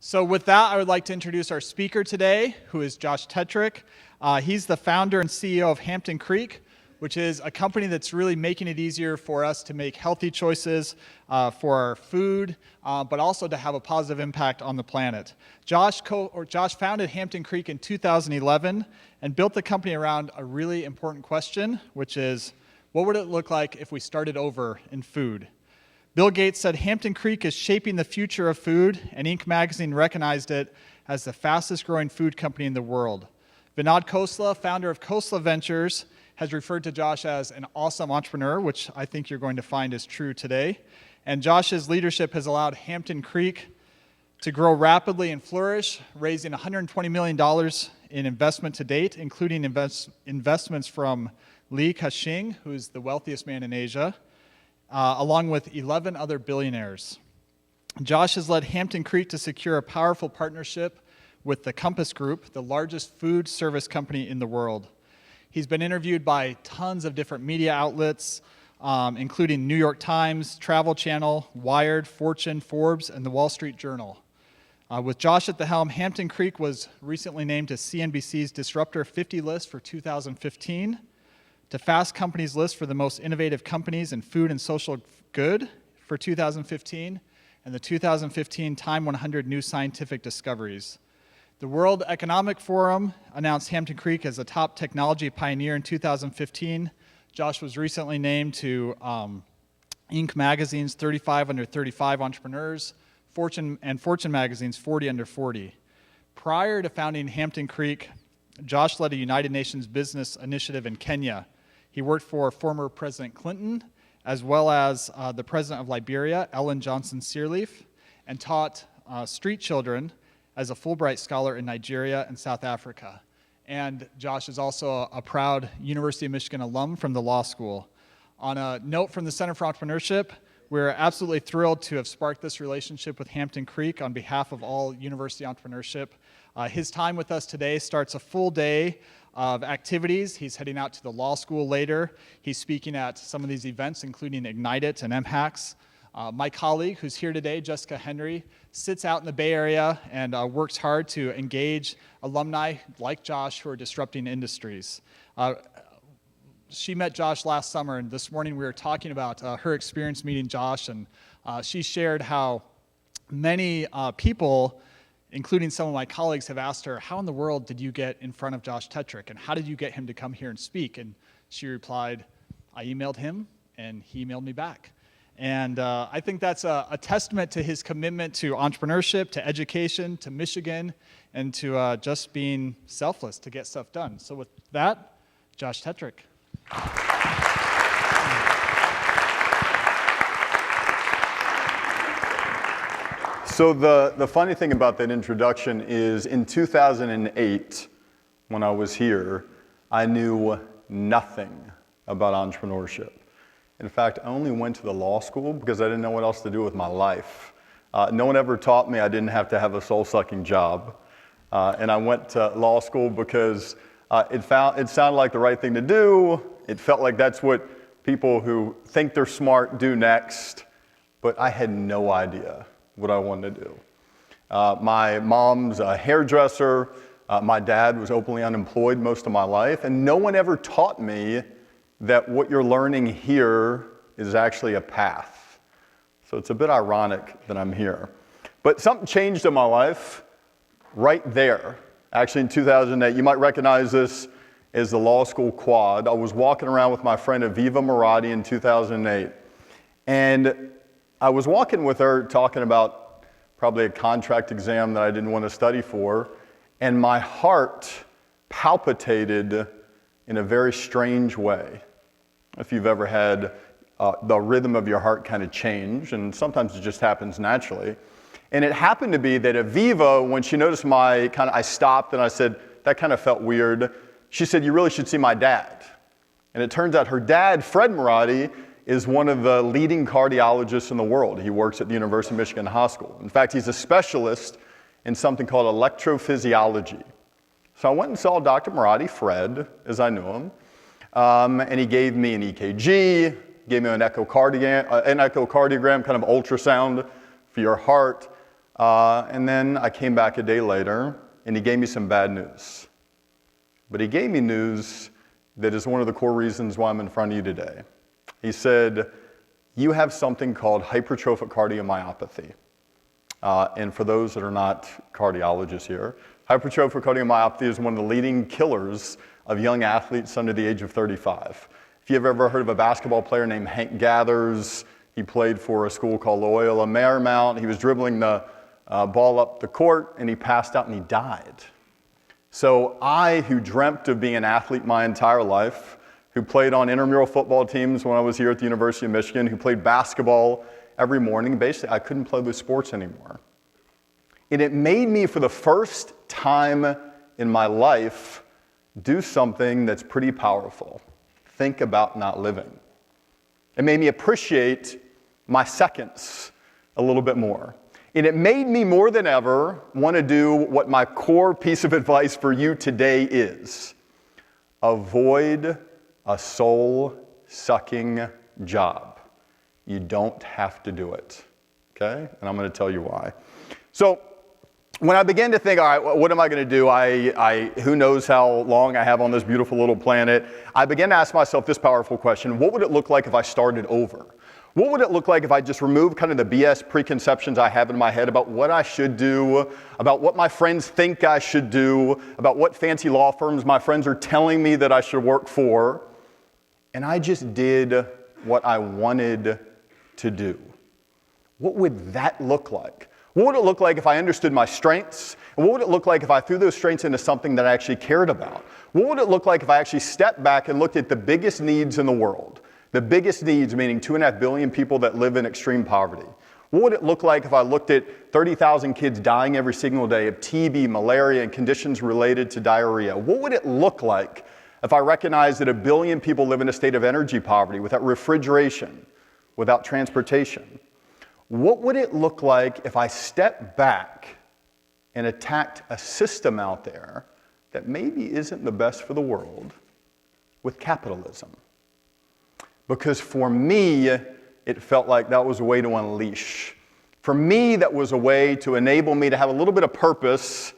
So with that, I would like to introduce our speaker today, who is Josh Tetrick. He's the founder and CEO of Hampton Creek, which is a company that's really making it easier for us to make healthy choices for our food, but also to have a positive impact on the planet. Josh founded Hampton Creek in 2011 and built the company around a really important question, which is, what would it look like if we started over in food? Bill Gates said Hampton Creek is shaping the future of food, and Inc. magazine recognized it as the fastest growing food company in the world. Vinod Khosla, founder of Khosla Ventures, has referred to Josh as an awesome entrepreneur, which I think you're going to find is true today. And Josh's leadership has allowed Hampton Creek to grow rapidly and flourish, raising $120 million in investment to date, including investments from Li Ka-shing, who's the wealthiest man in Asia, along with 11 other billionaires. Josh has led Hampton Creek to secure a powerful partnership with the Compass Group, the largest food service company in the world. He's been interviewed by tons of different media outlets, including New York Times, Travel Channel, Wired, Fortune, Forbes, and the Wall Street Journal. With Josh at the helm, Hampton Creek was recently named to CNBC's Disruptor 50 list for 2015, to Fast Company's list for the most innovative companies in food and social good for 2015, and the 2015 Time 100 New Scientific Discoveries. The World Economic Forum announced Hampton Creek as a top technology pioneer in 2015. Josh was recently named to Inc. magazine's 35 Under 35 Entrepreneurs, Fortune magazine's 40 Under 40. Prior to founding Hampton Creek, Josh led a United Nations business initiative in Kenya. He worked for former President Clinton, as well as the president of Liberia, Ellen Johnson Sirleaf, and taught street children as a Fulbright scholar in Nigeria and South Africa. And Josh is also a proud University of Michigan alum from the law school. On a note from the Center for Entrepreneurship, we're absolutely thrilled to have sparked this relationship with Hampton Creek on behalf of all university entrepreneurship. His time with us today starts a full day of activities. He's heading out to the law school later. He's speaking at some of these events, including Ignite It and MHAX. My colleague, who's here today, Jessica Henry, sits out in the Bay Area and works hard to engage alumni like Josh who are disrupting industries. She met Josh last summer, and this morning we were talking about her experience meeting Josh, and she shared how many people, including some of my colleagues, have asked her, how in the world did you get in front of Josh Tetrick, and how did you get him to come here and speak? And she replied, I emailed him, and he emailed me back. And I think that's a testament to his commitment to entrepreneurship, to education, to Michigan, and to just being selfless to get stuff done. So with that, Josh Tetrick. So the funny thing about that introduction is in 2008, when I was here, I knew nothing about entrepreneurship. In fact, I only went to the law school because I didn't know what else to do with my life. No one ever taught me I didn't have to have a soul-sucking job. And I went to law school because it sounded like the right thing to do. It felt like that's what people who think they're smart do next. But I had no idea what I wanted to do. My mom's a hairdresser. My dad was openly unemployed most of my life. And no one ever taught me that what you're learning here is actually a path. So it's a bit ironic that I'm here. But something changed in my life right there. Actually in 2008, you might recognize this as the law school quad. I was walking around with my friend Aviva Maradi in 2008. And I was walking with her talking about probably a contract exam that I didn't want to study for. And my heart palpitated in a very strange way. If you've ever had the rhythm of your heart kind of change, and sometimes it just happens naturally. And it happened to be that Aviva, when she noticed I stopped and I said, that kind of felt weird. She said, you really should see my dad. And it turns out her dad, Fred Maradi, is one of the leading cardiologists in the world. He works at the University of Michigan Hospital. In fact, he's a specialist in something called electrophysiology. So I went and saw Dr. Maradi, Fred, as I knew him, and he gave me an EKG, gave me an echocardiogram, kind of ultrasound for your heart. And then I came back a day later, and he gave me some bad news. But he gave me news that is one of the core reasons why I'm in front of you today. He said, you have something called hypertrophic cardiomyopathy. And for those that are not cardiologists here, hypertrophic cardiomyopathy is one of the leading killers of young athletes under the age of 35. If you've ever heard of a basketball player named Hank Gathers, he played for a school called Loyola Marymount. He was dribbling the ball up the court, and he passed out and he died. So I, who dreamt of being an athlete my entire life, who played on intramural football teams when I was here at the University of Michigan, who played basketball every morning, basically I couldn't play those sports anymore. And it made me, for the first time in my life, do something that's pretty powerful. Think about not living. It made me appreciate my seconds a little bit more. And it made me more than ever want to do what my core piece of advice for you today is. Avoid a soul-sucking job. You don't have to do it, okay? And I'm going to tell you why. So when I began to think, all right, what am I going to do? Who knows how long I have on this beautiful little planet? I began to ask myself this powerful question: what would it look like if I started over? What would it look like if I just removed kind of the BS preconceptions I have in my head about what I should do, about what my friends think I should do, about what fancy law firms my friends are telling me that I should work for, and I just did what I wanted to do? What would that look like? What would it look like if I understood my strengths? And what would it look like if I threw those strengths into something that I actually cared about? What would it look like if I actually stepped back and looked at the biggest needs in the world? The biggest needs, meaning 2.5 billion people that live in extreme poverty. What would it look like if I looked at 30,000 kids dying every single day of TB, malaria, and conditions related to diarrhea? What would it look like if I recognized that 1 billion people live in a state of energy poverty, without refrigeration, without transportation? What would it look like if I stepped back and attacked a system out there that maybe isn't the best for the world with capitalism? Because for me, it felt like that was a way to unleash. For me, that was a way to enable me to have a little bit of purpose,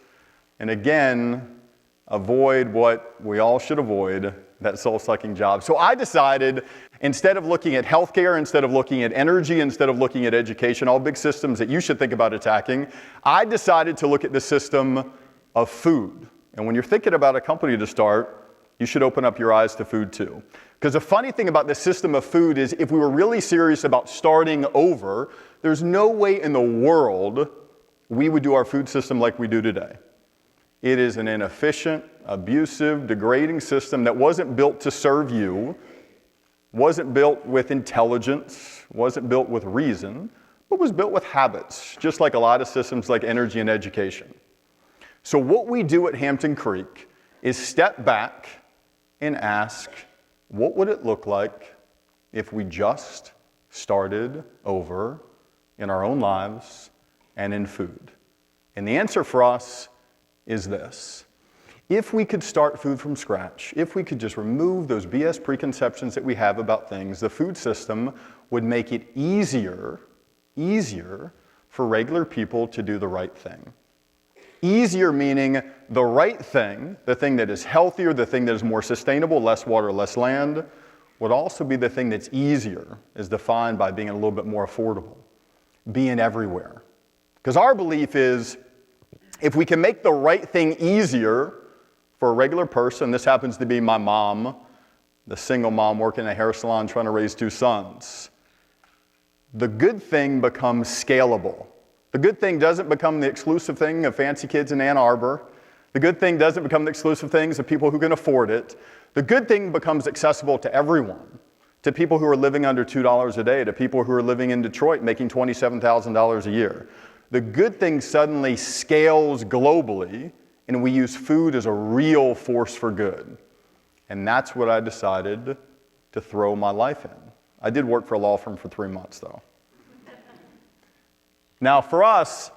and again, avoid what we all should avoid, that soul-sucking job. So I decided, instead of looking at healthcare, instead of looking at energy, instead of looking at education, all big systems that you should think about attacking, I decided to look at the system of food. And when you're thinking about a company to start, you should open up your eyes to food too. Because the funny thing about the system of food is, if we were really serious about starting over, there's no way in the world we would do our food system like we do today. It is an inefficient, abusive, degrading system that wasn't built to serve you, wasn't built with intelligence, wasn't built with reason, but was built with habits, just like a lot of systems like energy and education. So what we do at Hampton Creek is step back and ask, what would it look like if we just started over in our own lives and in food? And the answer for us is this: if we could start food from scratch, if we could just remove those BS preconceptions that we have about things, the food system would make it easier for regular people to do the right thing. Easier meaning the right thing, the thing that is healthier, the thing that is more sustainable, less water, less land, would also be the thing that's easier, is defined by being a little bit more affordable, being everywhere. Because our belief is, if we can make the right thing easier for a regular person, this happens to be my mom, the single mom working in a hair salon trying to raise 2 sons, the good thing becomes scalable. The good thing doesn't become the exclusive thing of fancy kids in Ann Arbor. The good thing doesn't become the exclusive things of people who can afford it. The good thing becomes accessible to everyone, to people who are living under $2 a day, to people who are living in Detroit making $27,000 a year. The good thing suddenly scales globally, and we use food as a real force for good. And that's what I decided to throw my life in. I did work for a law firm for 3 months, though. Now, for us,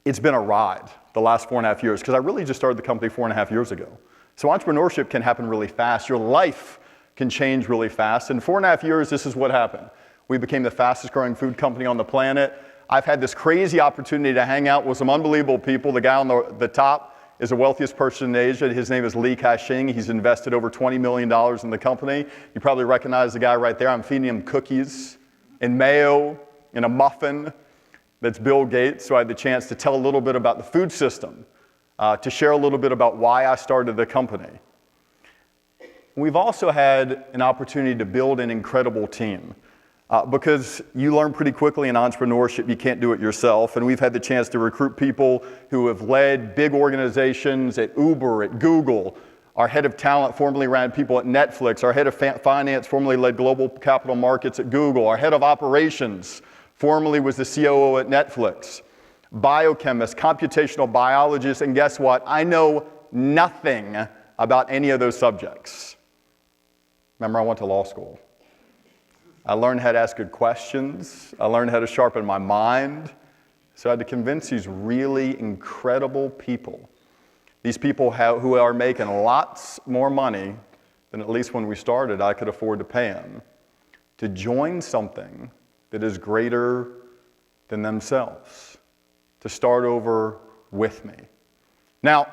it's been a ride the last 4.5 years, because I really just started the company 4.5 years ago. So entrepreneurship can happen really fast. Your life can change really fast. In 4.5 years, this is what happened. We became the fastest growing food company on the planet. I've had this crazy opportunity to hang out with some unbelievable people. The guy on the top is the wealthiest person in Asia. His name is Li Ka-shing. He's invested over $20 million in the company. You probably recognize the guy right there. I'm feeding him cookies and mayo and a muffin. That's Bill Gates. So I had the chance to tell a little bit about the food system, to share a little bit about why I started the company. We've also had an opportunity to build an incredible team. Because you learn pretty quickly in entrepreneurship, you can't do it yourself. And we've had the chance to recruit people who have led big organizations at Uber, at Google. Our head of talent formerly ran people at Netflix. Our head of finance formerly led global capital markets at Google. Our head of operations formerly was the COO at Netflix. Biochemist, computational biologist, and guess what? I know nothing about any of those subjects. Remember, I went to law school. I learned how to ask good questions. I learned how to sharpen my mind. So I had to convince these really incredible people, these people who are making lots more money than at least when we started I could afford to pay them, to join something that is greater than themselves, to start over with me. Now,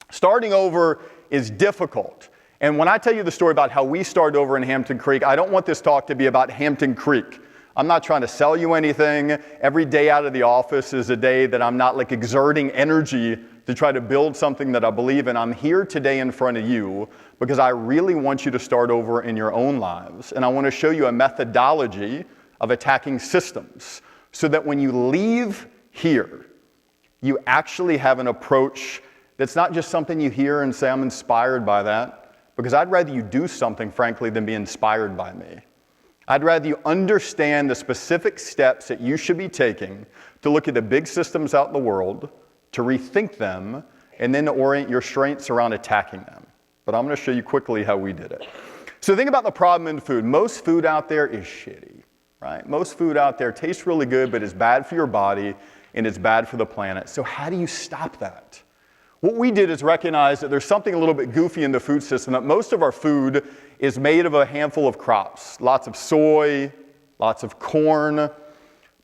starting over is difficult. And when I tell you the story about how we started over in Hampton Creek, I don't want this talk to be about Hampton Creek. I'm not trying to sell you anything. Every day out of the office is a day that I'm not like exerting energy to try to build something that I believe in. I'm here today in front of you because I really want you to start over in your own lives. And I want to show you a methodology of attacking systems so that when you leave here, you actually have an approach that's not just something you hear and say, I'm inspired by that. Because I'd rather you do something, frankly, than be inspired by me. I'd rather you understand the specific steps that you should be taking to look at the big systems out in the world, to rethink them, and then to orient your strengths around attacking them. But I'm going to show you quickly how we did it. So think about the problem in food. Most food out there is shitty, right? Most food out there tastes really good, but it's bad for your body, and it's bad for the planet. So how do you stop that? What we did is recognize that there's something a little bit goofy in the food system, that most of our food is made of a handful of crops. Lots of soy, lots of corn,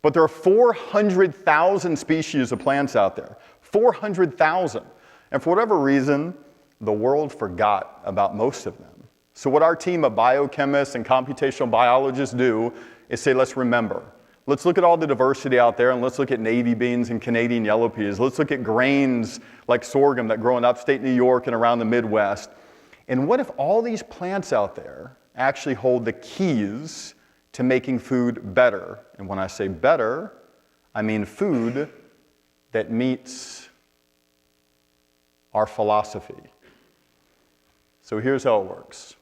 but there are 400,000 species of plants out there. 400,000. And for whatever reason, the world forgot about most of them. So what our team of biochemists and computational biologists do is say, let's remember. Let's look at all the diversity out there, and let's look at navy beans and Canadian yellow peas. Let's look at grains like sorghum that grow in upstate New York and around the Midwest. And what if all these plants out there actually hold the keys to making food better? And when I say better, I mean food that meets our philosophy. So here's how it works.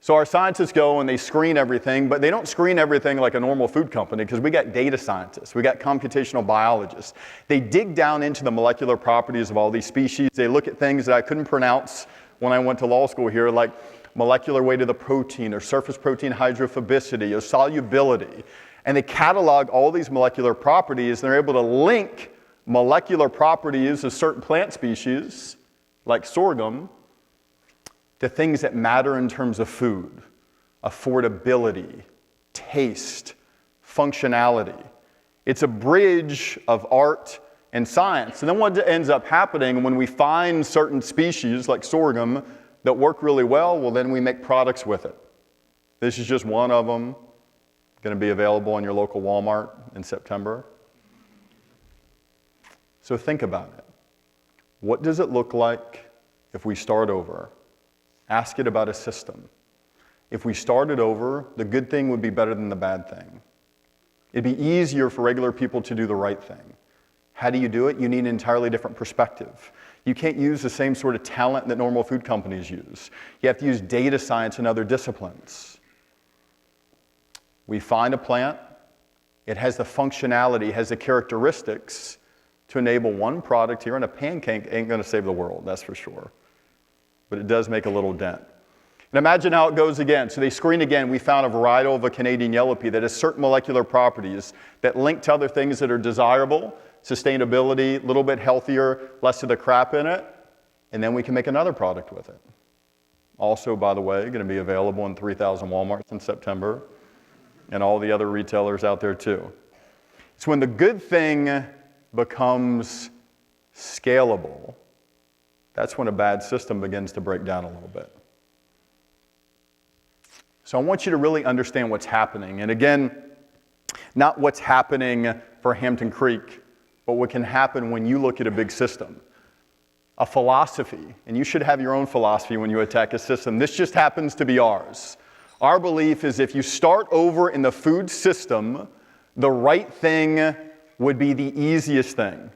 So our scientists go and they screen everything, but they don't screen everything like a normal food company because we got data scientists, we got computational biologists. They dig down into the molecular properties of all these species. They look at things that I couldn't pronounce when I went to law school here, like molecular weight of the protein or surface protein hydrophobicity or solubility. And they catalog all these molecular properties, and they're able to link molecular properties of certain plant species, like sorghum, to things that matter in terms of food, affordability, taste, functionality. It's a bridge of art and science. And then what ends up happening when we find certain species like sorghum that work really well, then we make products with it. This is just one of them, going to be available in your local Walmart in September. So think about it. What does it look like if we start over? Ask it about a system. If we started over, the good thing would be better than the bad thing. It'd be easier for regular people to do the right thing. How do you do it? You need an entirely different perspective. You can't use the same sort of talent that normal food companies use. You have to use data science and other disciplines. We find a plant. It has the functionality, has the characteristics to enable one product here, and a pancake ain't going to save the world, that's for sure. But it does make a little dent. And imagine how it goes again. So they screen again. We found a varietal of a Canadian yellow pea that has certain molecular properties that link to other things that are desirable, sustainability, a little bit healthier, less of the crap in it, and then we can make another product with it. Also, by the way, going to be available in 3,000 Walmarts in September and all the other retailers out there too. It's when the good thing becomes scalable, that's when a bad system begins to break down a little bit. So I want you to really understand what's happening. And again, not what's happening for Hampton Creek, but what can happen when you look at a big system. A philosophy, and you should have your own philosophy when you attack a system. This just happens to be ours. Our belief is if you start over in the food system, the right thing would be the easiest thing.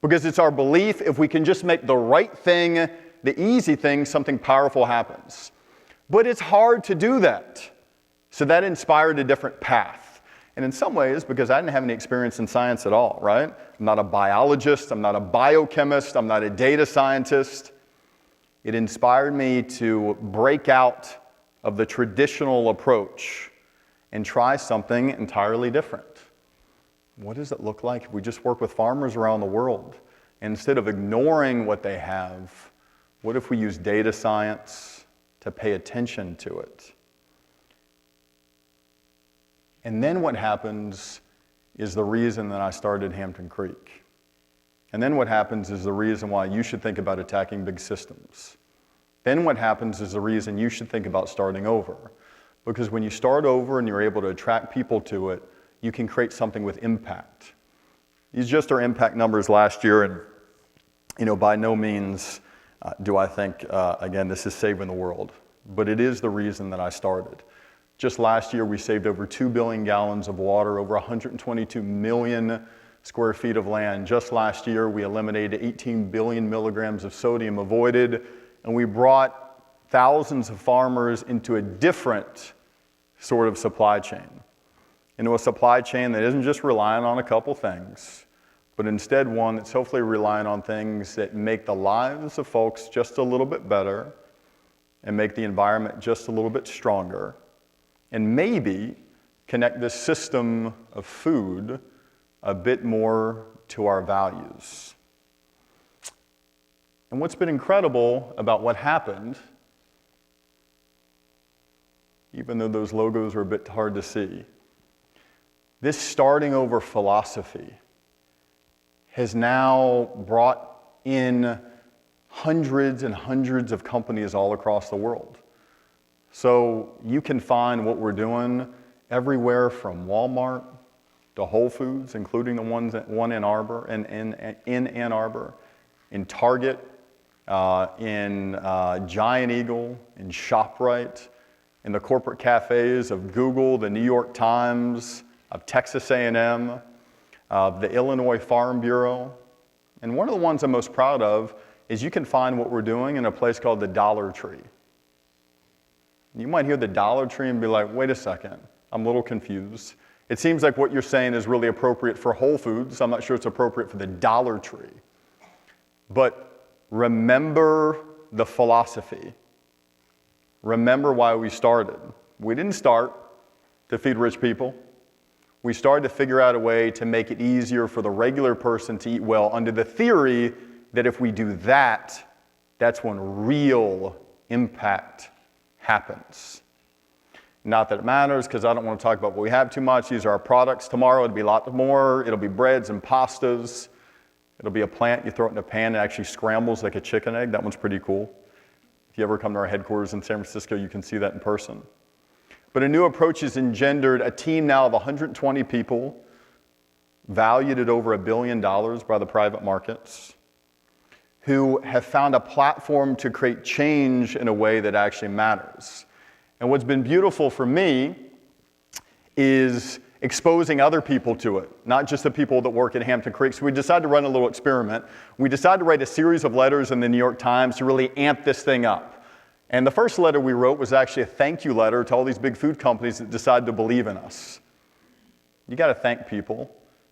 Because it's our belief if we can just make the right thing, the easy thing, something powerful happens. But it's hard to do that. So that inspired a different path. And in some ways, because I didn't have any experience in science at all, right? I'm not a biologist, I'm not a biochemist, I'm not a data scientist. It inspired me to break out of the traditional approach and try something entirely different. What does it look like if we just work with farmers around the world? And instead of ignoring what they have, what if we use data science to pay attention to it? And then what happens is the reason that I started Hampton Creek. And then what happens is the reason why you should think about attacking big systems. Then what happens is the reason you should think about starting over. Because when you start over and you're able to attract people to it, you can create something with impact. These just are impact numbers last year, and by no means do I think, again, this is saving the world. But it is the reason that I started. Just last year, we saved over 2 billion gallons of water, over 122 million square feet of land. Just last year, we eliminated 18 billion milligrams of sodium avoided, and we brought thousands of farmers into a different sort of supply chain. Into a supply chain that isn't just relying on a couple things, but instead one that's hopefully relying on things that make the lives of folks just a little bit better and make the environment just a little bit stronger. And maybe connect this system of food a bit more to our values. And what's been incredible about what happened, even though those logos are a bit hard to see, this starting over philosophy has now brought in hundreds and hundreds of companies all across the world. So you can find what we're doing everywhere from Walmart to Whole Foods, including the one in Ann Arbor, in Target, in Giant Eagle, in ShopRite, in the corporate cafes of Google, the New York Times, of Texas A&M, of the Illinois Farm Bureau. And one of the ones I'm most proud of is you can find what we're doing in a place called the Dollar Tree. You might hear the Dollar Tree and be like, wait a second, I'm a little confused. It seems like what you're saying is really appropriate for Whole Foods. I'm not sure it's appropriate for the Dollar Tree. But remember the philosophy. Remember why we started. We didn't start to feed rich people. We started to figure out a way to make it easier for the regular person to eat well under the theory that if we do that, that's when real impact happens. Not that it matters, because I don't want to talk about what we have too much. These are our products. Tomorrow it'll be a lot more. It'll be breads and pastas. It'll be a plant. You throw it in a pan and it actually scrambles like a chicken egg. That one's pretty cool. If you ever come to our headquarters in San Francisco, you can see that in person. But a new approach has engendered a team now of 120 people, valued at over $1 billion by the private markets, who have found a platform to create change in a way that actually matters. And what's been beautiful for me is exposing other people to it, not just the people that work at Hampton Creek. So we decided to run a little experiment. We decided to write a series of letters in the New York Times to really amp this thing up. And the first letter we wrote was actually a thank you letter to all these big food companies that decided to believe in us. You got to thank people.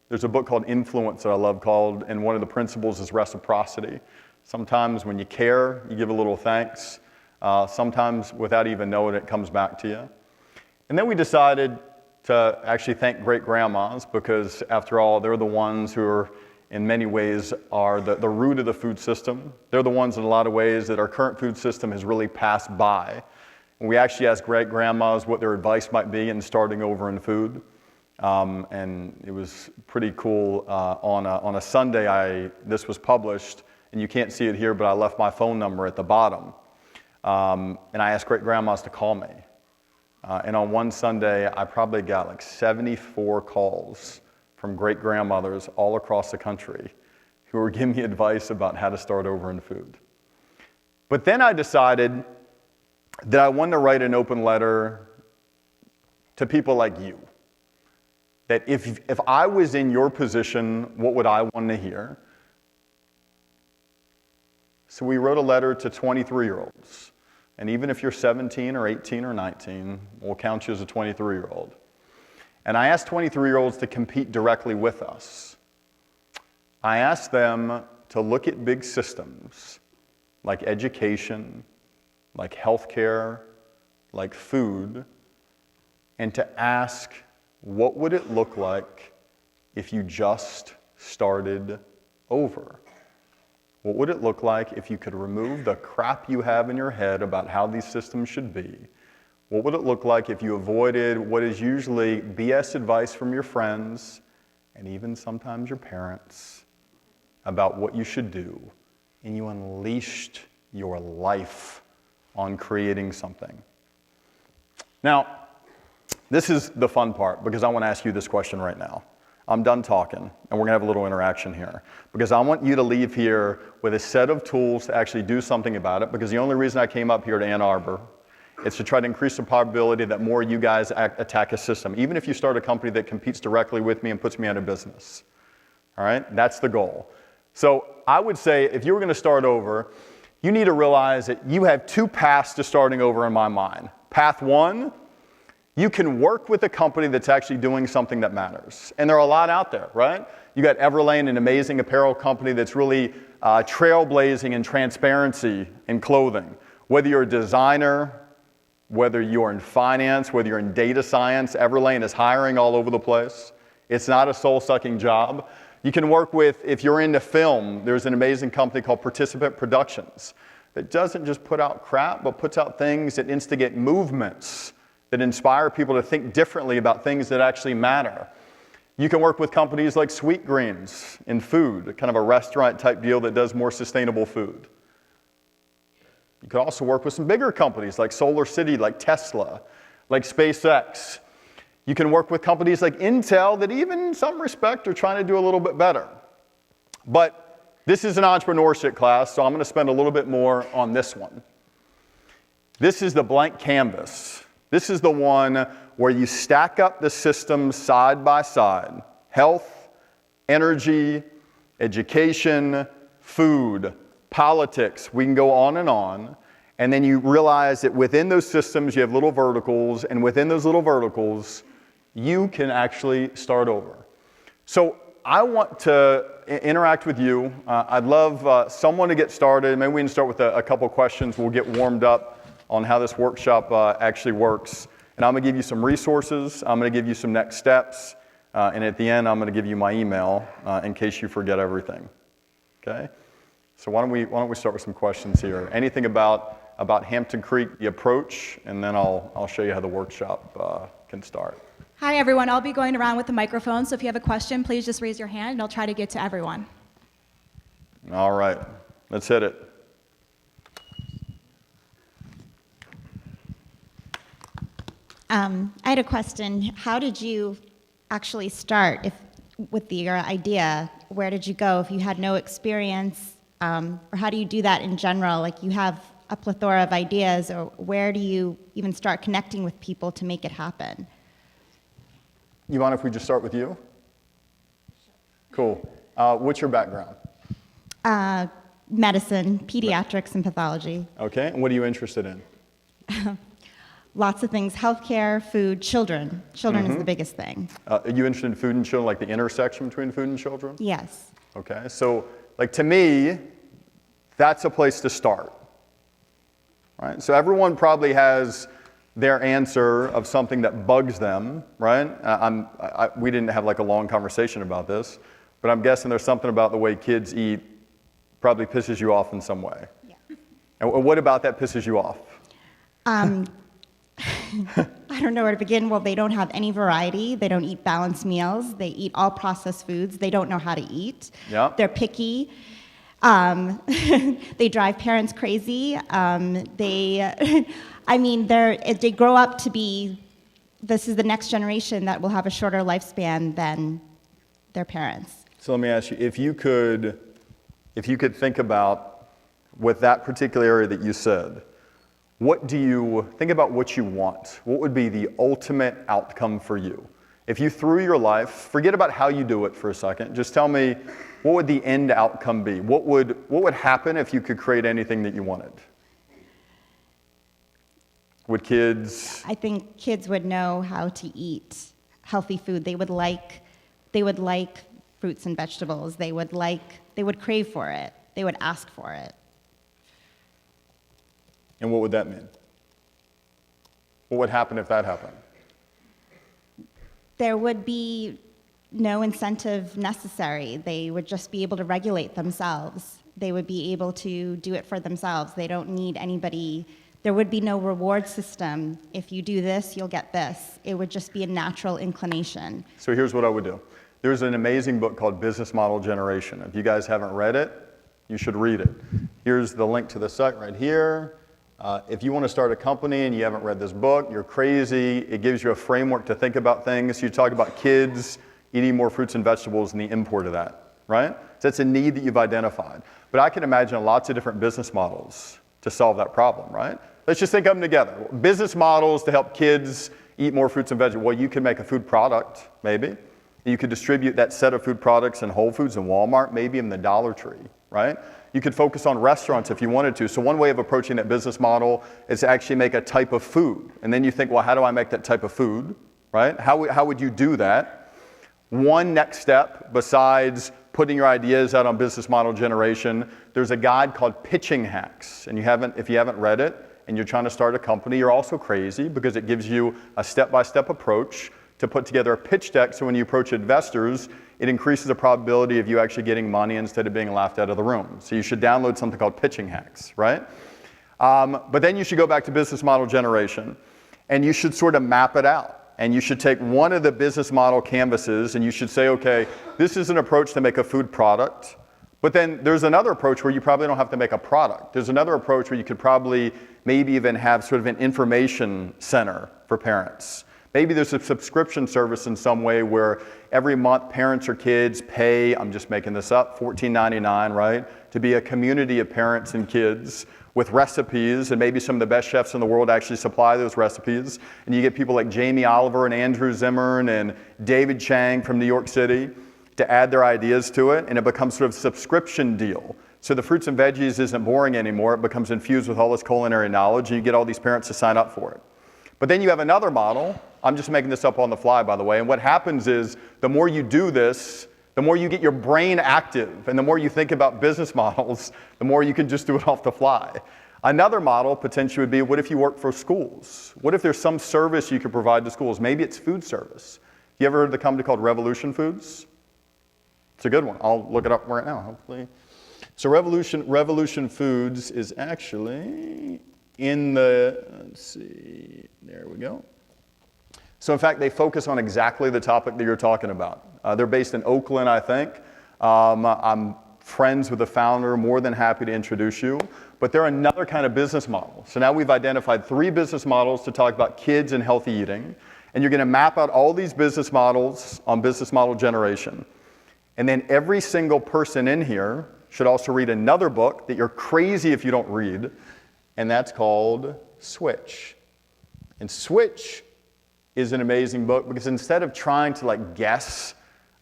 There's a book called Influence that I love called, and one of the principles is reciprocity. Sometimes when you care, you give a little thanks. Sometimes without even knowing it comes back to you. And then we decided to actually thank great grandmas, because after all, they're the ones who are, in many ways, are the root of the food system. They're the ones in a lot of ways that our current food system has really passed by. And we actually asked great grandmas what their advice might be in starting over in food. And it was pretty cool. On a Sunday, this was published, and you can't see it here, but I left my phone number at the bottom. And I asked great-grandmas to call me. And on one Sunday, I probably got like 74 calls from great-grandmothers all across the country who were giving me advice about how to start over in food. But then I decided that I wanted to write an open letter to people like you. That if I was in your position, what would I want to hear? So we wrote a letter to 23-year-olds. And even if you're 17 or 18 or 19, we'll count you as a 23-year-old. And I asked 23-year-olds to compete directly with us. I asked them to look at big systems like education, like healthcare, like food, and to ask, what would it look like if you just started over? What would it look like if you could remove the crap you have in your head about how these systems should be? What would it look like if you avoided what is usually BS advice from your friends and even sometimes your parents about what you should do, and you unleashed your life on creating something? Now, this is the fun part, because I want to ask you this question right now. I'm done talking, and we're going to have a little interaction here, because I want you to leave here with a set of tools to actually do something about it, because the only reason I came up here to Ann Arbor is to try to increase the probability that more of you guys attack a system, even if you start a company that competes directly with me and puts me out of business. All right? That's the goal. So I would say if you were going to start over, you need to realize that you have two paths to starting over in my mind. Path one, you can work with a company that's actually doing something that matters. And there are a lot out there, right? You got Everlane, an amazing apparel company that's really trailblazing in transparency in clothing. Whether you're a designer, whether you're in finance, whether you're in data science, Everlane is hiring all over the place. It's not a soul-sucking job. You can work with, if you're into film, there's an amazing company called Participant Productions that doesn't just put out crap, but puts out things that instigate movements, that inspire people to think differently about things that actually matter. You can work with companies like Sweet Greens in food, kind of a restaurant type deal that does more sustainable food. You can also work with some bigger companies like Solar City, like Tesla, like SpaceX. You can work with companies like Intel that even in some respect are trying to do a little bit better. But this is an entrepreneurship class, so I'm going to spend a little bit more on this one. This is the blank canvas. This is the one where you stack up the systems side by side. Health, energy, education, food, politics. We can go on. And then you realize that within those systems you have little verticals, and within those little verticals you can actually start over. So I want to interact with you. I'd love someone to get started. Maybe we can start with a couple questions. We'll get warmed up on how this workshop actually works. And I'm going to give you some resources. I'm going to give you some next steps. And at the end, I'm going to give you my email in case you forget everything. Okay? So why don't we start with some questions here? Anything about Hampton Creek, the approach, and then I'll show you how the workshop can start. Hi, everyone. I'll be going around with the microphone, so if you have a question, please just raise your hand, and I'll try to get to everyone. All right. Let's hit it. I had a question. How did you actually start with your idea? Where did you go if you had no experience? Or how do you do that in general? Like, you have a plethora of ideas, or where do you even start connecting with people to make it happen? You mind if we just start with you? Cool. What's your background? Medicine, pediatrics, and pathology. Okay. And what are you interested in? Lots of things. Healthcare, food, children. Children is the biggest thing. Are you interested in food and children, like the intersection between food and children? Yes. Okay. So, like, to me, that's a place to start. Right? So everyone probably has their answer of something that bugs them, right? We didn't have like a long conversation about this, but I'm guessing there's something about the way kids eat probably pisses you off in some way. Yeah. And what about that pisses you off? I don't know where to begin. Well, they don't have any variety. They don't eat balanced meals. They eat all processed foods. They don't know how to eat. Yep. They're picky. They drive parents crazy. They grow up to be, this is the next generation that will have a shorter lifespan than their parents. So let me ask you, if you could think about, with that particular area that you said, think about what you want. What would be the ultimate outcome for you? If you threw your life, forget about how you do it for a second, just tell me, what would the end outcome be? What would happen if you could create anything that you wanted? Would kids... I think kids would know how to eat healthy food. They would like fruits and vegetables. They would crave for it. They would ask for it. And what would that mean? What would happen if that happened? There would be no incentive necessary. They would just be able to regulate themselves. They would be able to do it for themselves. They don't need anybody. There would be no reward system. If you do this, you'll get this. It would just be a natural inclination. So here's what I would do. There's an amazing book called Business Model Generation. If you guys haven't read it, you should read it. Here's the link to the site right here. If you want to start a company and you haven't read this book, you're crazy. It gives you a framework to think about things. You talk about kids eating more fruits and vegetables and the import of that, right? So that's a need that you've identified. But I can imagine lots of different business models to solve that problem, right? Let's just think of them together. Business models to help kids eat more fruits and vegetables. Well, you can make a food product, maybe. You could distribute that set of food products in Whole Foods and Walmart, maybe in the Dollar Tree, right? You could focus on restaurants if you wanted to. So one way of approaching that business model is to actually make a type of food. And then you think, well, how do I make that type of food, right? How would you do that? One next step, besides putting your ideas out on business model generation, there's a guide called Pitching Hacks. And if you haven't read it and you're trying to start a company, you're also crazy because it gives you a step-by-step approach to put together a pitch deck so when you approach investors, it increases the probability of you actually getting money instead of being laughed out of the room. So you should download something called Pitching Hacks, right? But then you should go back to business model generation and you should sort of map it out. And you should take one of the business model canvases and you should say, okay, this is an approach to make a food product. But then there's another approach where you probably don't have to make a product. There's another approach where you could probably maybe even have sort of an information center for parents. Maybe there's a subscription service in some way where every month parents or kids pay, I'm just making this up, $14.99, right? To be a community of parents and kids with recipes, and maybe some of the best chefs in the world actually supply those recipes. And you get people like Jamie Oliver and Andrew Zimmern and David Chang from New York City to add their ideas to it, and it becomes sort of a subscription deal. So the fruits and veggies isn't boring anymore, it becomes infused with all this culinary knowledge, and you get all these parents to sign up for it. But then you have another model, I'm just making this up on the fly, by the way, and what happens is the more you do this, the more you get your brain active, and the more you think about business models, the more you can just do it off the fly. Another model potentially would be, what if you work for schools? What if there's some service you could provide to schools? Maybe it's food service. You ever heard of the company called Revolution Foods? It's a good one. I'll look it up right now, hopefully. So Revolution Foods is actually in the, let's see, there we go. So in fact, they focus on exactly the topic that you're talking about. They're based in Oakland, I think. I'm friends with the founder, more than happy to introduce you. But they're another kind of business model. So now we've identified 3 business models to talk about kids and healthy eating. And you're going to map out all these business models on business model generation. And then every single person in here should also read another book that you're crazy if you don't read. And that's called Switch. And Switch is an amazing book because instead of trying to guess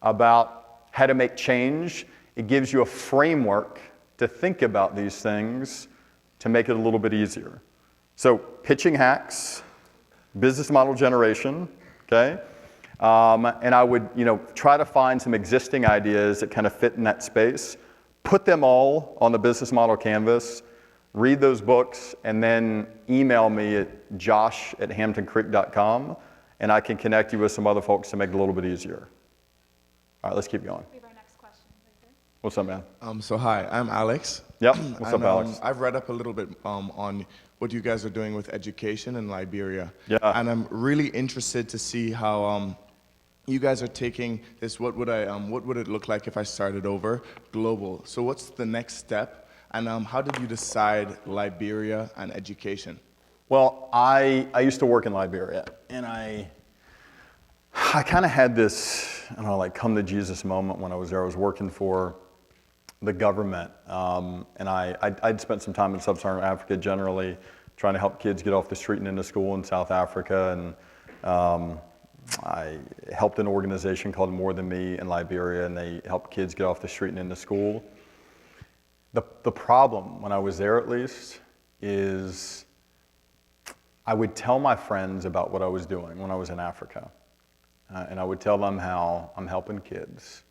about how to make change, it gives you a framework to think about these things to make it a little bit easier. So Pitching Hacks, business model generation, okay? And I would try to find some existing ideas that kind of fit in that space, put them all on the business model canvas, read those books, and then email me at josh@hamptoncreek.com, and I can connect you with some other folks to make it a little bit easier. All right, let's keep going. We have our next question right here. What's up, man? So hi, I'm Alex. Yep, what's up, Alex? I've read up a little bit on what you guys are doing with education in Liberia. Yeah. And I'm really interested to see how you guys are taking this, what would it look like if I started over, global. So what's the next step? And how did you decide Liberia and education? Well, I used to work in Liberia, and I kind of had this, I don't know, like come to Jesus moment when I was there. I was working for the government, and I'd spent some time in sub-Saharan Africa generally, trying to help kids get off the street and into school in South Africa, and I helped an organization called More Than Me in Liberia, and they helped kids get off the street and into school. The problem, when I was there at least, is I would tell my friends about what I was doing when I was in Africa. And I would tell them how I'm helping kids.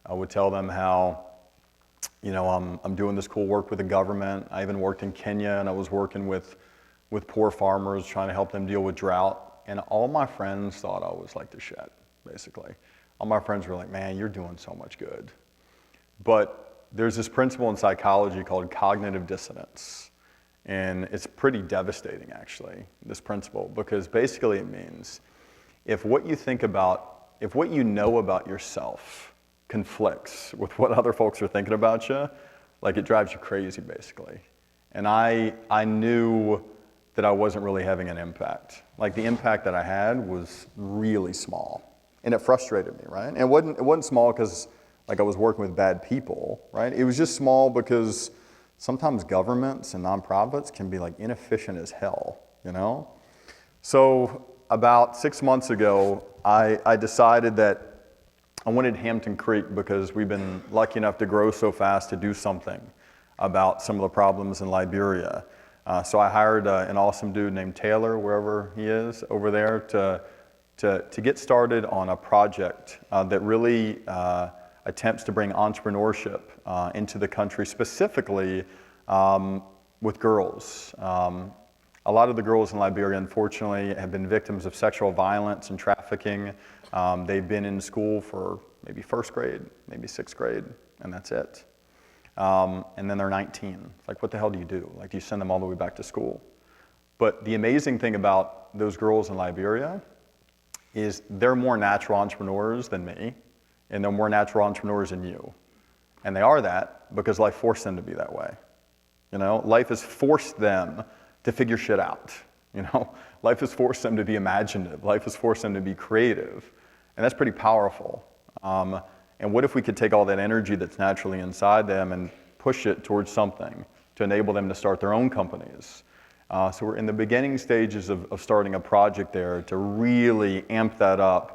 I would tell them how, you know, I'm doing this cool work with the government. I even worked in Kenya, and I was working with poor farmers, trying to help them deal with drought. And all my friends thought I was like the shit, basically. All my friends were like, man, you're doing so much good. But there's this principle in psychology called cognitive dissonance. And it's pretty devastating, actually, this principle, because basically it means if what you know about yourself conflicts with what other folks are thinking about you, like it drives you crazy, basically. And I knew that I wasn't really having an impact. Like the impact that I had was really small, and it frustrated me, right? And it wasn't small because like I was working with bad people, right? It was just small because sometimes governments and nonprofits can be like inefficient as hell, you know? So about 6 months ago, I decided that I wanted Hampton Creek, because we've been lucky enough to grow so fast, to do something about some of the problems in Liberia. So I hired an awesome dude named Taylor, wherever he is, over there, to get started on a project that really attempts to bring entrepreneurship into the country, specifically with girls. A lot of the girls in Liberia, unfortunately, have been victims of sexual violence and trafficking. They've been in school for maybe first grade, maybe sixth grade, and that's it. And then they're 19. It's like, what the hell do you do? Like, do you send them all the way back to school? But the amazing thing about those girls in Liberia is they're more natural entrepreneurs than me, and they're more natural entrepreneurs than you. And they are that because life forced them to be that way. You know, life has forced them to figure shit out. You know, life has forced them to be imaginative. Life has forced them to be creative. And that's pretty powerful. And what if we could take all that energy that's naturally inside them and push it towards something to enable them to start their own companies? So we're in the beginning stages of starting a project there to really amp that up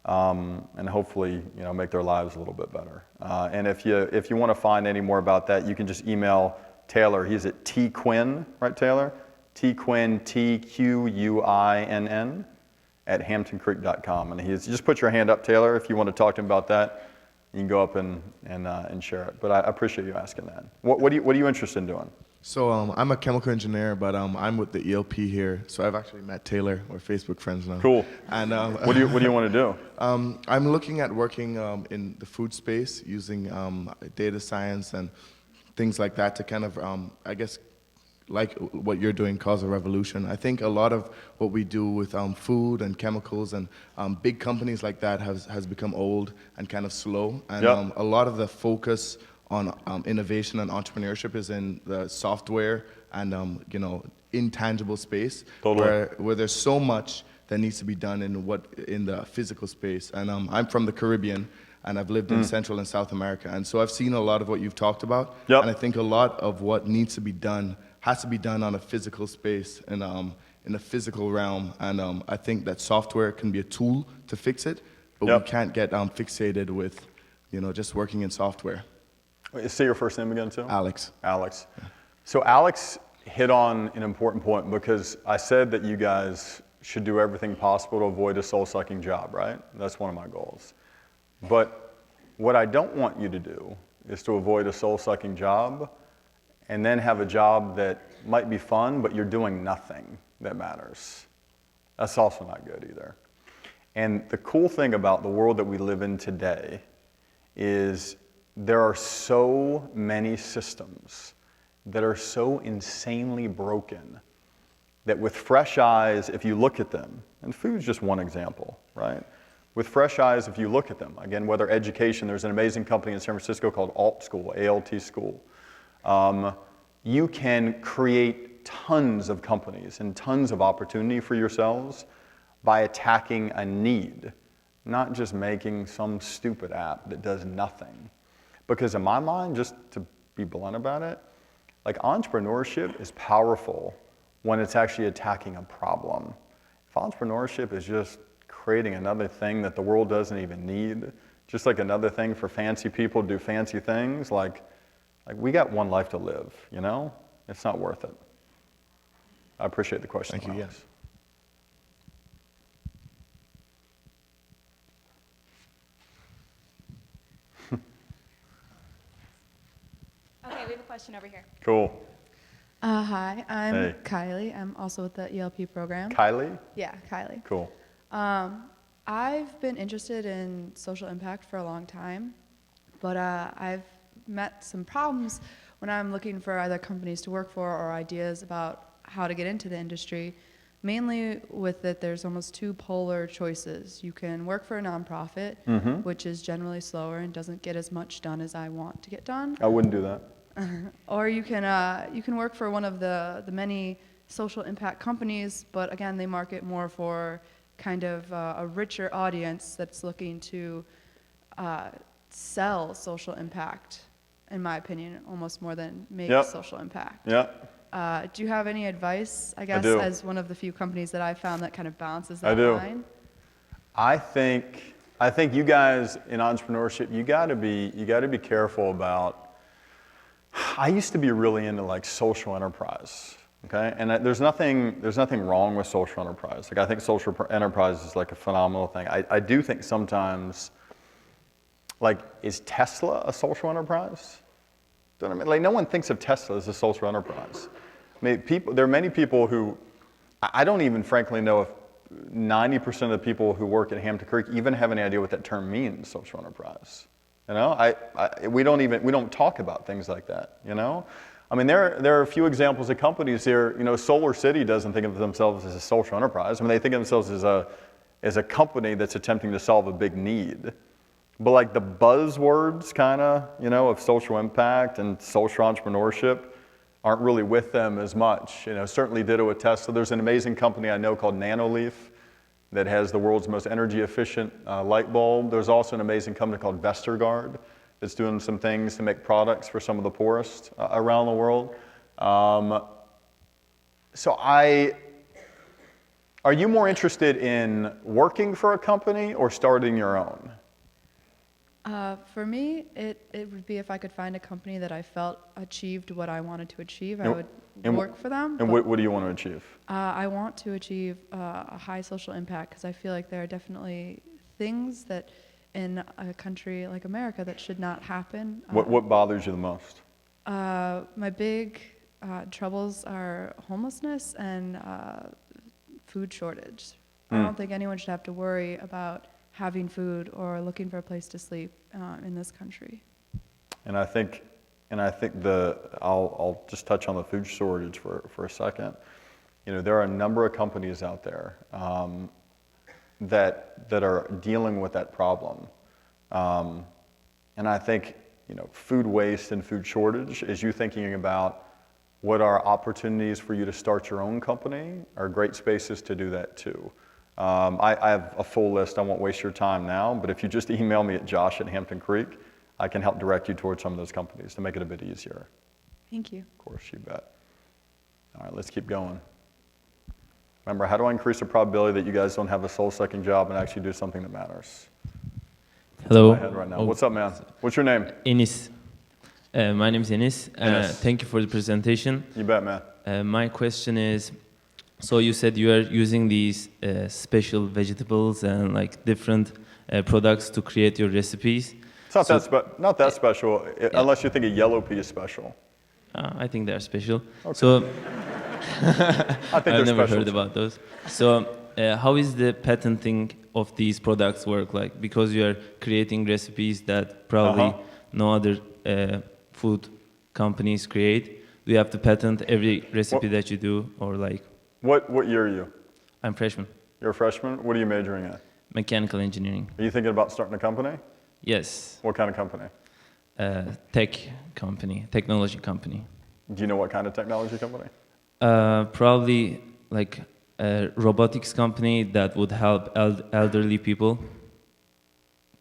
and hopefully, you know, make their lives a little bit better. And if you want to find any more about that, you can just email Taylor. He's at tquinn, right, Taylor? tquinn, TQUINN, at hamptoncreek.com. And he's just put your hand up, Taylor, if you want to talk to him about that. You can go up and share it. But I appreciate you asking that. What are you interested in doing? So I'm a chemical engineer, but I'm with the ELP here. So I've actually met Taylor. We're Facebook friends now. Cool. And what do you want to do? I'm looking at working in the food space using data science and things like that to kind of, I guess, like what you're doing, cause a revolution. I think a lot of what we do with food and chemicals and big companies like that has become old and kind of slow. And Yep. A lot of the focus on innovation and entrepreneurship is in the software and you know, intangible space. Totally. Where there's so much that needs to be done in the physical space. And I'm from the Caribbean, and I've lived in Central and South America. And so I've seen a lot of what you've talked about. Yep. And I think a lot of what needs to be done has to be done on a physical space and in a physical realm. And I think that software can be a tool to fix it, but Yep. we can't get fixated with, you know, just working in software. Wait, say your first name again, too? Alex. Alex. So Alex hit on an important point, because I said that you guys should do everything possible to avoid a soul-sucking job, right? That's one of my goals. But what I don't want you to do is to avoid a soul-sucking job and then have a job that might be fun, but you're doing nothing that matters. That's also not good either. And the cool thing about the world that we live in today is there are so many systems that are so insanely broken that with fresh eyes, if you look at them, and food's just one example, right? With fresh eyes, if you look at them, again, whether education, there's an amazing company in San Francisco called Alt School, ALT School. You can create tons of companies and tons of opportunity for yourselves by attacking a need, not just making some stupid app that does nothing. Because in my mind, just to be blunt about it, like entrepreneurship is powerful when it's actually attacking a problem. If entrepreneurship is just creating another thing that the world doesn't even need, just like another thing for fancy people to do fancy things, like we got one life to live, you know? It's not worth it. I appreciate the question. Thank you, yes. Okay, we have a question over here. Cool. Hi, I'm Hey. Kylie. I'm also with the ELP program. Kylie? Yeah, Kylie. Cool. I've been interested in social impact for a long time, but I've met some problems when I'm looking for either companies to work for or ideas about how to get into the industry. Mainly with that, there's almost two polar choices. You can work for a nonprofit, which is generally slower and doesn't get as much done as I want to get done. I wouldn't do that. Or you can work for one of the many social impact companies, but again, they market more for kind of a richer audience that's looking to sell social impact, in my opinion, almost more than make Yep. social impact. Yeah. Do you have any advice, I guess, do. as one of the few companies that I've found that kind of balances I that do. line? I think you guys in entrepreneurship, you got to be careful about. I used to be really into like social enterprise, okay? And there's nothing wrong with social enterprise. Like I think social enterprise is like a phenomenal thing. I do think sometimes, like, is Tesla a social enterprise? Do you know what I mean? Like no one thinks of Tesla as a social enterprise. I mean, there are many people who, I don't even frankly know if 90% of the people who work at Hampton Creek even have any idea what that term means, social enterprise. You know, we don't talk about things like that, you know? I mean, there are a few examples of companies here, you know, Solar City doesn't think of themselves as a social enterprise. I mean, they think of themselves as a company that's attempting to solve a big need. But like the buzzwords kind of, you know, of social impact and social entrepreneurship aren't really with them as much. You know, certainly ditto with Tesla. There's an amazing company I know called Nanoleaf that has the world's most energy efficient light bulb. There's also an amazing company called Vestergaard that's doing some things to make products for some of the poorest around the world. Are you more interested in working for a company or starting your own? For me, it would be if I could find a company that I felt achieved what I wanted to achieve, I would work for them. And but- what do you want to achieve? I want to achieve a high social impact because I feel like there are definitely things that in a country like America that should not happen. What bothers you the most? My big troubles are homelessness and food shortage. I don't think anyone should have to worry about having food or looking for a place to sleep in this country. And I think I'll just touch on the food shortage for a second. You know, there are a number of companies out there that are dealing with that problem. And I think, you know, food waste and food shortage, as you thinking about what are opportunities for you to start your own company, are great spaces to do that too. I have a full list. I won't waste your time now, but if you just email me at josh@Hampton Creek, I can help direct you towards some of those companies to make it a bit easier. Thank you. Of course, you bet. All right, let's keep going. Remember, how do I increase the probability that you guys don't have a soul-sucking job and actually do something that matters? Hello. In my head right now. What's up, man? What's your name? Enis. My name is Enis. Enis. Thank you for the presentation. You bet, man. My question is, so you said you are using these special vegetables and like different products to create your recipes. It's not that special, unless you think a yellow pea is special. I think they are special. Okay. So I think I've they're never special heard too. about those. So how is the patenting of these products work? Like, because you are creating recipes that probably no other food companies create, do you have to patent every recipe that you do, or like? What year are you? I'm freshman. You're a freshman? What are you majoring in? Mechanical engineering. Are you thinking about starting a company? Yes. What kind of company? Tech company, technology company. Do you know what kind of technology company? Probably like a robotics company that would help elderly people.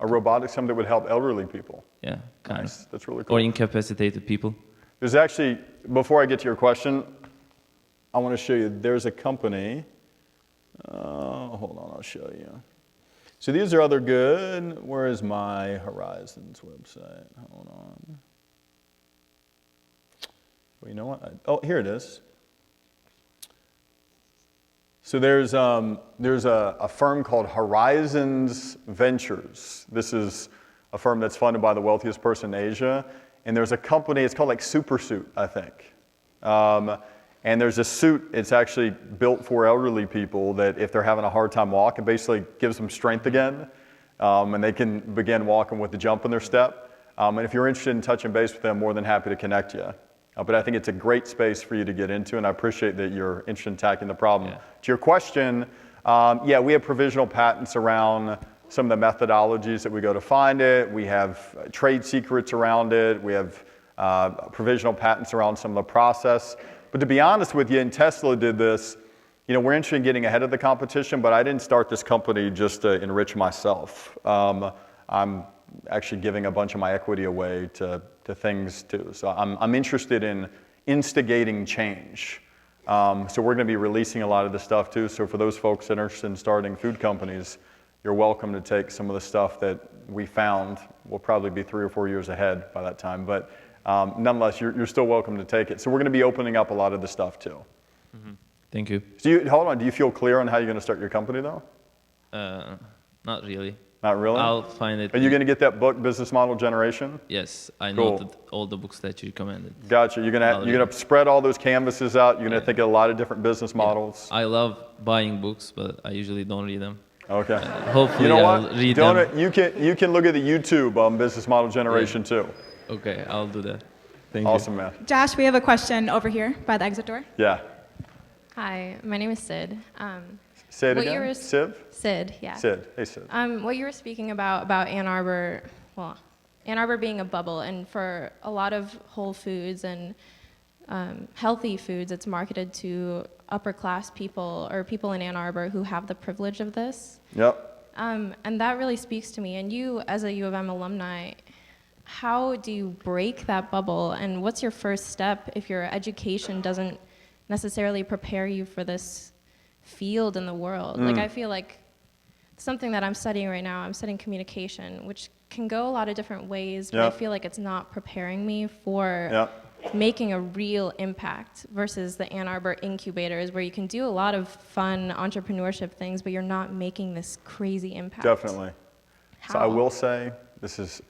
A robotics company that would help elderly people. Yeah, kind Nice. of. That's really cool. Or incapacitated people. There's actually, before I get to your question, I want to show you, there's a company. Hold on, I'll show you. So these are other good. Where is my Horizons website? Hold on. Well, you know what? Oh, here it is. So there's a firm called Horizons Ventures. This is a firm that's funded by the wealthiest person in Asia. And there's a company, it's called like Supersuit, I think. And there's a suit, it's actually built for elderly people that if they're having a hard time walking, it basically gives them strength again. And they can begin walking with the jump in their step. And if you're interested in touching base with them, more than happy to connect you. But I think it's a great space for you to get into, and I appreciate that you're interested in tackling the problem. Yeah. To your question, yeah, we have provisional patents around some of the methodologies that we go to find it. We have trade secrets around it. We have provisional patents around some of the process. But to be honest with you, and Tesla did this, you know, we're interested in getting ahead of the competition, but I didn't start this company just to enrich myself. I'm actually giving a bunch of my equity away to things too. So I'm interested in instigating change. So we're going to be releasing a lot of this stuff too. So for those folks that are interested in starting food companies, you're welcome to take some of the stuff that we found. We'll probably be 3 or 4 years ahead by that time. But nonetheless, you're still welcome to take it. So we're going to be opening up a lot of the stuff too. Mm-hmm. Thank you. So hold on, do you feel clear on how you're going to start your company though? Not really. Not really? I'll find it. Are you going to get that book, Business Model Generation? Yes, I Cool. noted all the books that you recommended. Gotcha. You're going to spread all those canvases out. You're going to think of a lot of different business models. I love buying books, but I usually don't read them. Okay. Hopefully You know I'll what? read them. You can look at the YouTube on Business Model Generation too. Okay, I'll do that. Thank you. Awesome, man. Josh, we have a question over here by the exit door. Yeah. Hi, my name is Sid. Say it what you again. were- Siv? Sid, yeah. Sid. Hey, Sid. What you were speaking about Ann Arbor, well, Ann Arbor being a bubble, and for a lot of whole foods and healthy foods, it's marketed to upper class people or people in Ann Arbor who have the privilege of this. Yep. And that really speaks to me. And you, as a U of M alumni, how do you break that bubble? And what's your first step if your education doesn't necessarily prepare you for this field in the world? Like, I feel like something that I'm studying right now, I'm studying communication, which can go a lot of different ways, but I feel like it's not preparing me for making a real impact versus the Ann Arbor incubators where you can do a lot of fun entrepreneurship things, but you're not making this crazy impact. Definitely. How? So I will say, this is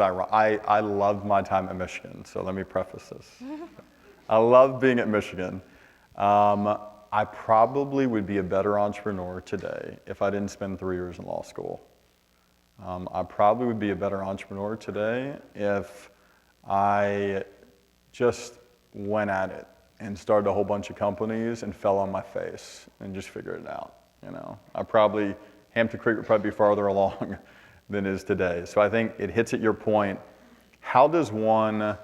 ironic. I loved my time at Michigan, so let me preface this. I loved being at Michigan. I probably would be a better entrepreneur today if I didn't spend 3 years in law school. I probably would be a better entrepreneur today if I just went at it and started a whole bunch of companies and fell on my face and just figured it out. You know, Hampton Creek would probably be farther along than it is today. So I think it hits at your point. How does one,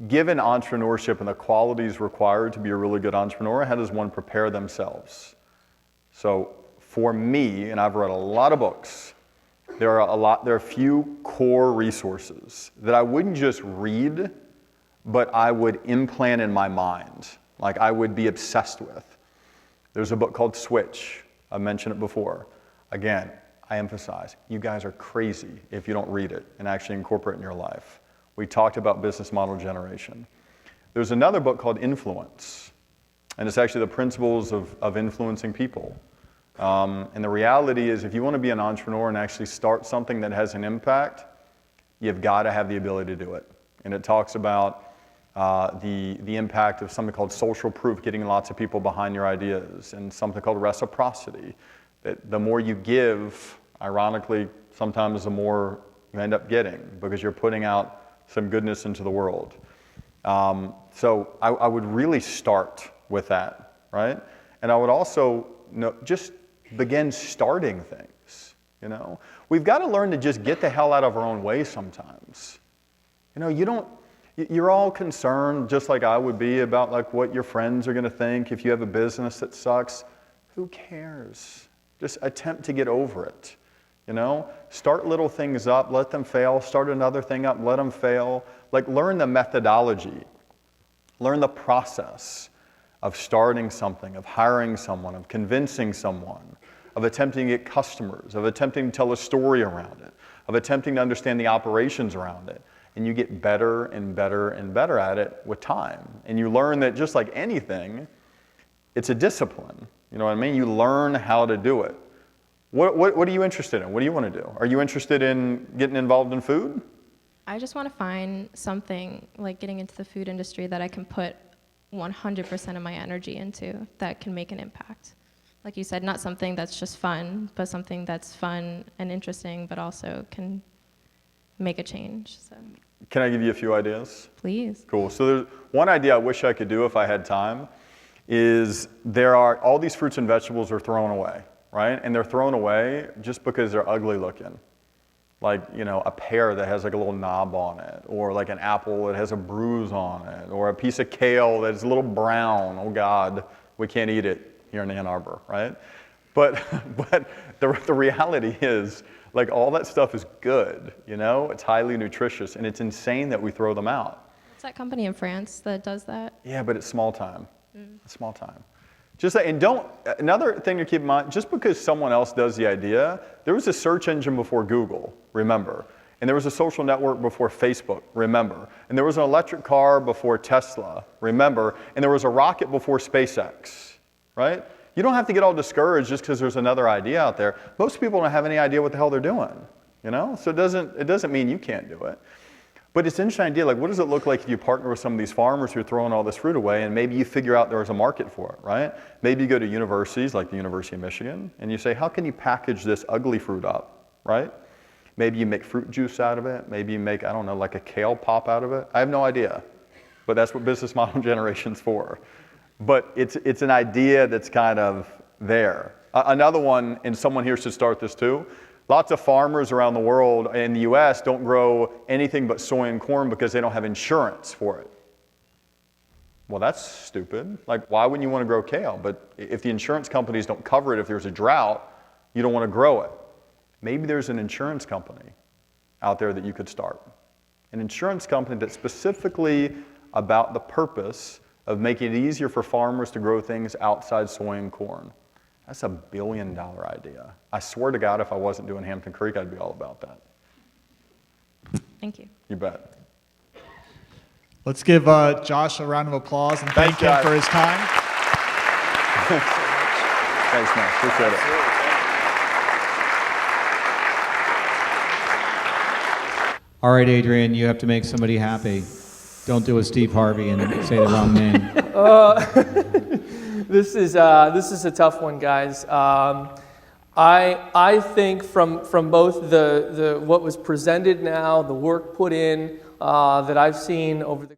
given entrepreneurship and the qualities required to be a really good entrepreneur, how does one prepare themselves? So for me, and I've read a lot of books, there are a few core resources that I wouldn't just read, but I would implant in my mind, like I would be obsessed with. There's a book called Switch. I mentioned it before. Again, I emphasize, you guys are crazy if you don't read it and actually incorporate it in your life. We talked about business model generation. There's another book called Influence, and it's actually the principles of influencing people. And the reality is, if you want to be an entrepreneur and actually start something that has an impact, you've got to have the ability to do it. And it talks about the impact of something called social proof, getting lots of people behind your ideas, and something called reciprocity. That the more you give, ironically, sometimes the more you end up getting because you're putting out some goodness into the world. So I would really start with that. right? And I would also just begin starting things, you know? We've got to learn to just get the hell out of our own way sometimes. You know, you're all concerned, just like I would be, about like what your friends are going to think if you have a business that sucks. Who cares? Just attempt to get over it. You know, start little things up, let them fail. Start another thing up, let them fail. Like, learn the methodology. Learn the process of starting something, of hiring someone, of convincing someone, of attempting to get customers, of attempting to tell a story around it, of attempting to understand the operations around it. And you get better and better and better at it with time. And you learn that just like anything, it's a discipline. You know what I mean? You learn how to do it. What are you interested in? What do you want to do? Are you interested in getting involved in food? I just want to find something, like getting into the food industry, that I can put 100% of my energy into, that can make an impact. Like you said, not something that's just fun, but something that's fun and interesting, but also can make a change. So. Can I give you a few ideas? Please. Cool. So there's one idea I wish I could do if I had time, is there are all these fruits and vegetables are thrown away, right? And they're thrown away just because they're ugly looking. Like, you know, a pear that has like a little knob on it, or like an apple that has a bruise on it, or a piece of kale that's a little brown. Oh God, we can't eat it here in Ann Arbor, right? But the reality is, like, all that stuff is good, you know? It's highly nutritious, and it's insane that we throw them out. What's that company in France that does that? Yeah, but it's small time. It's small time. Just like, and don't, another thing to keep in mind, just because someone else does the idea, there was a search engine before Google, remember? And there was a social network before Facebook, remember? And there was an electric car before Tesla, remember? And there was a rocket before SpaceX, right? You don't have to get all discouraged just because there's another idea out there. Most people don't have any idea what the hell they're doing, you know? So it doesn't mean you can't do it. But it's an interesting idea, like, what does it look like if you partner with some of these farmers who are throwing all this fruit away, and maybe you figure out there's a market for it, right? Maybe you go to universities like the University of Michigan, and you say, how can you package this ugly fruit up, right? Maybe you make fruit juice out of it. Maybe you make, I don't know, like a kale pop out of it. I have no idea. But that's what business model generation's for. But it's an idea that's kind of there. Another one, and someone here should start this too, lots of farmers around the world in the US don't grow anything but soy and corn because they don't have insurance for it. Well, that's stupid. Like, why wouldn't you want to grow kale? But if the insurance companies don't cover it, if there's a drought, you don't want to grow it. Maybe there's an insurance company out there that you could start. An insurance company that's specifically about the purpose of making it easier for farmers to grow things outside soy and corn. That's $1 billion idea. I swear to God, if I wasn't doing Hampton Creek, I'd be all about that. Thank you. You bet. Let's give Josh a round of applause and thank him for his time. Thanks, man. Appreciate it. All right, Adrian, you have to make somebody happy. Don't do a Steve Harvey and say the wrong name. This is a tough one, guys. I think from both the what was presented now, the work put in that I've seen over the